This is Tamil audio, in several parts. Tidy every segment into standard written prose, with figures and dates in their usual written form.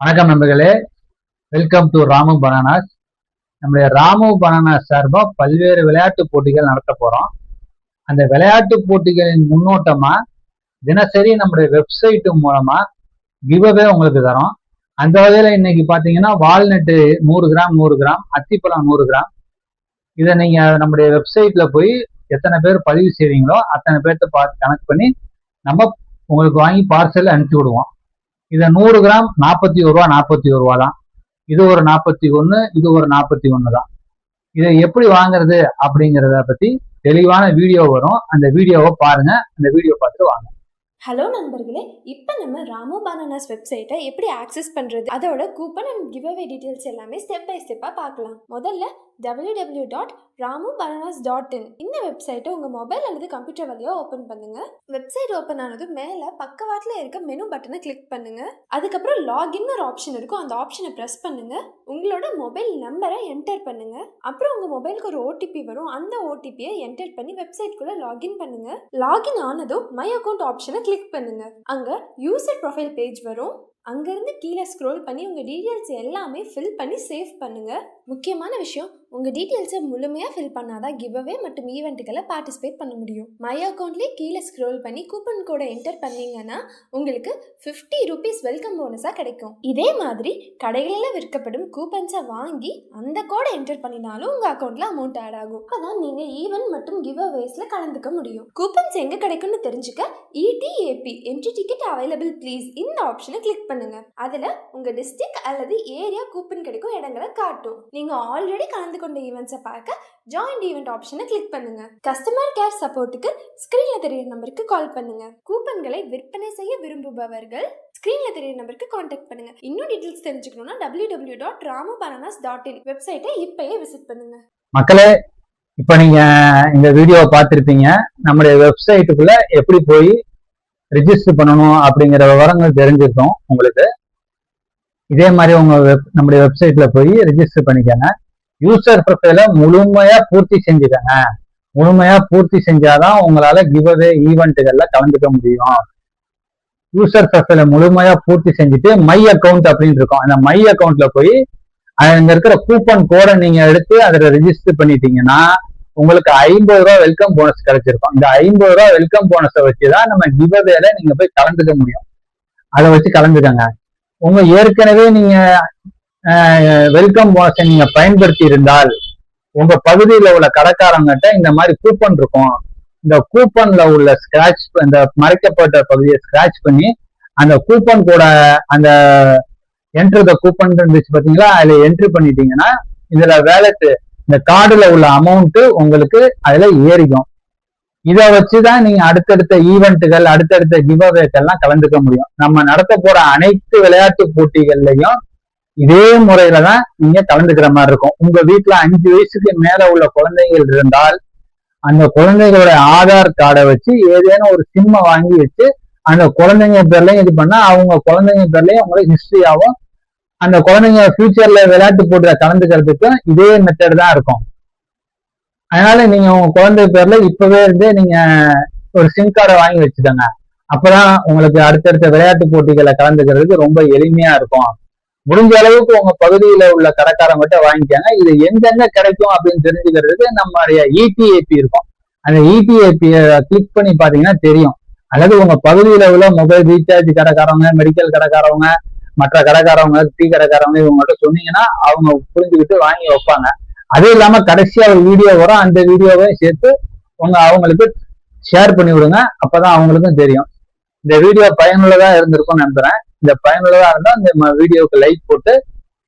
வணக்கம் நண்பர்களே, வெல்கம் டு ராமு பனானாஸ். நம்முடைய ராமு பனானாஸ் சார்பா பல்வேறு விளையாட்டு போட்டிகள் நடத்த போறோம். அந்த விளையாட்டு போட்டிகளின் முன்னோட்டமா தினசரி நம்முடைய வெப்சைட் மூலமா கிவ்அவே உங்களுக்கு தரோம். அந்த வகையில இன்னைக்கு பாத்தீங்கன்னா வால்நட்டு 100 கிராம் 100 கிராம், அத்திப்பழம் 100 கிராம். இதை நீங்க நம்முடைய வெப்சைட்ல போய் எத்தனை பேர் பதிவு செய்வீங்களோ அத்தனை பேர்த்த பார்த்து கனெக்ட் பண்ணி நம்ம உங்களுக்கு வாங்கி பார்சல் அனுப்பிச்சு விடுவோம். இதை 100 கிராம் 41 ரூபா 41 ரூபா தான். இது ஒரு 41, இது ஒரு 41 தான். இதை எப்படி வாங்குறது அப்படிங்கிறத பத்தி தெளிவான வீடியோ வரும். அந்த வீடியோவை பாருங்க. அந்த வீடியோ பார்த்துட்டு வாங்க. ஹலோ நண்பர்களே, இப்போ நம்ம ராமு பனானாஸ் வெப்சைட்டை எப்படி ஆக்சஸ் பண்ணுறது, அதோட கூப்பன் அண்ட் கிவ்அவே டீட்டெயில்ஸ் எல்லாமே ஸ்டெப் பை ஸ்டெப்பாக பார்க்கலாம். முதல்ல www.ramubananas.in இந்த வெப்சைட்டை உங்கள் மொபைல் அல்லது கம்ப்யூட்டர் வழியாக ஓப்பன் பண்ணுங்கள். வெப்சைட் ஓப்பன் ஆனதும் மேலே பக்கவாட்டில் இருக்க மெனு பட்டனை கிளிக் பண்ணுங்கள். அதுக்கப்புறம் லாகின் ஒரு ஆப்ஷன் இருக்கும், அந்த ஆப்ஷனை ப்ரெஸ் பண்ணுங்கள். உங்களோட மொபைல் நம்பரை என்டர் பண்ணுங்கள். அப்புறம் உங்கள் மொபைலுக்கு ஒரு ஓடிபி வரும், அந்த ஓடிபியை என்டர் பண்ணி வெப்சைட்குள்ளே லாகின் பண்ணுங்கள். லாகின் ஆனதும் மை அக்கௌண்ட் ஆப்ஷனை கிளிக் பண்ணுங்க. அங்க யூசர் ப்ரொஃபைல் பேஜ் வரும். அங்கிருந்து கீழே ஸ்க்ரோல் பண்ணி உங்க டீட்டெயில்ஸ் எல்லாமே ஃபில் பண்ணி சேவ் பண்ணுங்க. முக்கியமான விஷயம், உங்க டீட்டெயில்ஸை முழுமையா ஃபில் பண்ணாதான் கிவ்அவே மற்றும் ஈவெண்ட்டுகளை பார்ட்டிசிபேட் பண்ண முடியும். மை அக்கௌண்ட்லேயே கீழே ஸ்க்ரோல் பண்ணி கூப்பன் கோடை என்டர் பண்ணீங்கன்னா உங்களுக்கு 50 ரூபீஸ் வெல்கம் போனஸாக கிடைக்கும். இதே மாதிரி கடைகளில் விற்கப்படும் கூப்பன்ஸை வாங்கி அந்த கோடை என்டர் பண்ணினாலும் உங்க அக்கௌண்ட்ல அமௌண்ட் ஆட் ஆகும். அப்பதான் நீங்க ஈவெண்ட் மற்றும் கிவ்அவேஸ்ல கலந்துக்க முடியும். கூப்பன்ஸ் எங்க கிடைக்கும்னு தெரிஞ்சுக்க ETAP entry ticket available please இந்த ஆப்ஷனை கிளிக் பண்ணுங்க. அதுல உங்க டிஸ்ட்ரிக்ட் அல்லது ஏரியா கூப்பன் கிடைக்கும் இடங்களை காட்டும். நீங்க ஆல்ரெடி கலந்து கொண்ட ஈவெண்ட்ஸை பார்க்க ஜாயின்ட் ஈவெண்ட் ஆப்ஷனை கிளிக் பண்ணுங்க. கஸ்டமர் கேர் சப்போர்ட்டுக்கு ஸ்கிரீன்ல தெரியுற நம்பருக்கு கால் பண்ணுங்க. கூப்பன்களை விற்பனை செய்ய விரும்புபவர்கள் ஸ்கிரீன்ல தெரியுற நம்பருக்கு கான்டாக்ட் பண்ணுங்க. இன்னும் டீடைல்ஸ் தெரிஞ்சுக்கணும்னா www.ramubananas.in வெப்சைட்டை இப்பயே விசிட் பண்ணுங்க. மக்களே, இப்ப நீங்க இந்த வீடியோவை பார்த்திருப்பீங்க. நம்முடைய வெப்சைட்டுக்குள்ள எப்படி போய் ரிஜிஸ்டர் பண்ணணும் அப்படிங்கிற விவரங்கள் தெரிஞ்சிருக்கோம் உங்களுக்கு. இதே மாதிரி உங்க நம்முடைய வெப்சைட்ல போய் ரிஜிஸ்டர் பண்ணிக்கோங்க. யூசர் ப்ரொஃபைலை முழுமையா பூர்த்தி செஞ்சுக்கோங்க. முழுமையா பூர்த்தி செஞ்சாதான் உங்களால கிவ்அவே ஈவெண்ட்டுகள்ல கலந்துக்க முடியும். யூசர் ப்ரொஃபைலை முழுமையா பூர்த்தி செஞ்சுட்டு மை அக்கௌண்ட் அப்படின்னு இருக்கும், அந்த மை அக்கௌண்ட்ல போய் அங்க இருக்கிற கூப்பன் கோடை நீங்க எடுத்து அதுல ரிஜிஸ்டர் பண்ணிட்டீங்கன்னா உங்களுக்கு 50 ரூபா வெல்கம் போனஸ் கிடைச்சிருக்கும். இந்த 50 ரூபா வெல்கம் போனஸை வச்சுதான் நம்ம கிவ்அவேல நீங்க போய் கலந்துக்க முடியும். அதை வச்சு கலந்துக்கங்க. உங்க ஏற்கனவே நீங்க வெல்கம் போனஸை நீங்க பயன்படுத்தி இருந்தால் உங்க பகுதியில உள்ள கடைக்காரங்கிட்ட இந்த மாதிரி கூப்பன் இருக்கும். இந்த கூப்பன்ல உள்ள ஸ்கிராட்ச், இந்த மறைக்கப்பட்ட பகுதியை ஸ்கிராட்ச் பண்ணி அந்த கூப்பன் கூட அந்த என்ட்ரு த கூப்பன் இருந்துச்சு பாத்தீங்களா, அதுல என்ட்ரி பண்ணிட்டீங்கன்னா இதுல வேலட் இந்த கார்டுல உள்ள அமௌண்ட் உங்களுக்கு அதுல ஏறிக்கும். இதை வச்சுதான் நீங்க அடுத்தடுத்த ஈவெண்ட்டுகள், அடுத்தடுத்த கிவ்அவேக்கெல்லாம் கலந்துக்க முடியும். நம்ம நடத்த போற அனைத்து விளையாட்டு போட்டிகள்லையும் இதே முறையில தான் நீங்க கலந்துக்கிற மாதிரி இருக்கும். உங்க வீட்டுல 5 வயசுக்கு மேல உள்ள குழந்தைகள் இருந்தால் அந்த குழந்தைகளோட ஆதார் கார்டை வச்சு ஏதேனும் ஒரு சிம்மை வாங்கி வச்சு அந்த குழந்தைங்க பேர்லயும் இது பண்ணா அவங்க குழந்தைங்க பேர்லயும் உங்களுக்கு ஹிஸ்டரி ஆகும். அந்த குழந்தைங்க ஃபியூச்சர்ல விளையாட்டு போட்டியில கலந்துக்கிறதுக்கும் இதே மெத்தட் தான் இருக்கும். அதனால நீங்க உங்க குழந்தை பேர்ல இப்பவே இருந்தே நீங்க ஒரு சிம் கார்டை வாங்கி வச்சுக்கோங்க. அப்பதான் உங்களுக்கு அடுத்தடுத்த விளையாட்டு போட்டிகளை கலந்துக்கிறதுக்கு ரொம்ப எளிமையா இருக்கும். முடிஞ்ச அளவுக்கு உங்க பகுதியில உள்ள கடைக்காரங்கிட்ட வாங்கிக்காங்க. இது எங்கெங்க கிடைக்கும் அப்படின்னு தெரிஞ்சுக்கிறதுக்கு நம்மளுடைய ETAP இருக்கும். அந்த ETAP கிளிக் பண்ணி பாத்தீங்கன்னா தெரியும். அல்லது உங்க பகுதியில உள்ள மொபைல் ரீசார்ஜ் கடைக்காரவங்க, மெடிக்கல் கடைக்காரவங்க, மற்ற கடைக்காரவங்க, டீ கடைக்காரவங்க இவங்கள்ட்ட சொன்னீங்கன்னா அவங்க புரிஞ்சுக்கிட்டு வாங்கி வைப்பாங்க. அதுவும் இல்லாம கடைசியா ஒரு வீடியோ வரும், அந்த வீடியோவையும் சேர்த்து அவங்களுக்கு ஷேர் பண்ணி விடுங்க. அப்பதான் அவங்களுக்கும் தெரியும். இந்த வீடியோ பயனுள்ளதா இருந்திருக்கும்னு நம்புறேன். இந்த பயனுள்ளதா இருந்தா இந்த வீடியோவுக்கு லைக் போட்டு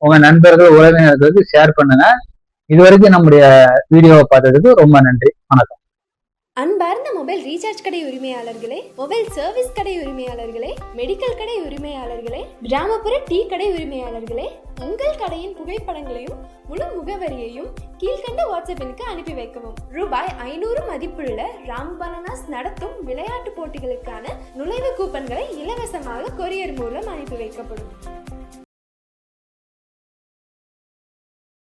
உங்க நண்பர்கள், உறவினர்களுக்கு ஷேர் பண்ணுங்க. இது வரைக்கும் நம்முடைய வீடியோவை பார்த்ததுக்கு ரொம்ப நன்றி. வணக்கம். அன்பார்ந்த மொபைல் ரீசார்ஜ் கடை உரிமையாளர்களே, மொபைல் சர்வீஸ் கடை உரிமையாளர்களே, மெடிக்கல் கடை உரிமையாளர்களே, கிராமப்புற டீ கடை உரிமையாளர்களே, உங்கள் கடையின் புகைப்படங்களையும் முழு முகவரியையும் கீழ்கண்ட வாட்ஸ்அப்பிற்கு அனுப்பி வைக்கவும். ரூபாய் 500 மதிப்புள்ள ராமு பனானாஸ் நடத்தும் விளையாட்டு போட்டிகளுக்கான நுழைவு கூப்பன்களை இலவசமாக கொரியர் மூலம் அனுப்பி வைக்கப்படும்.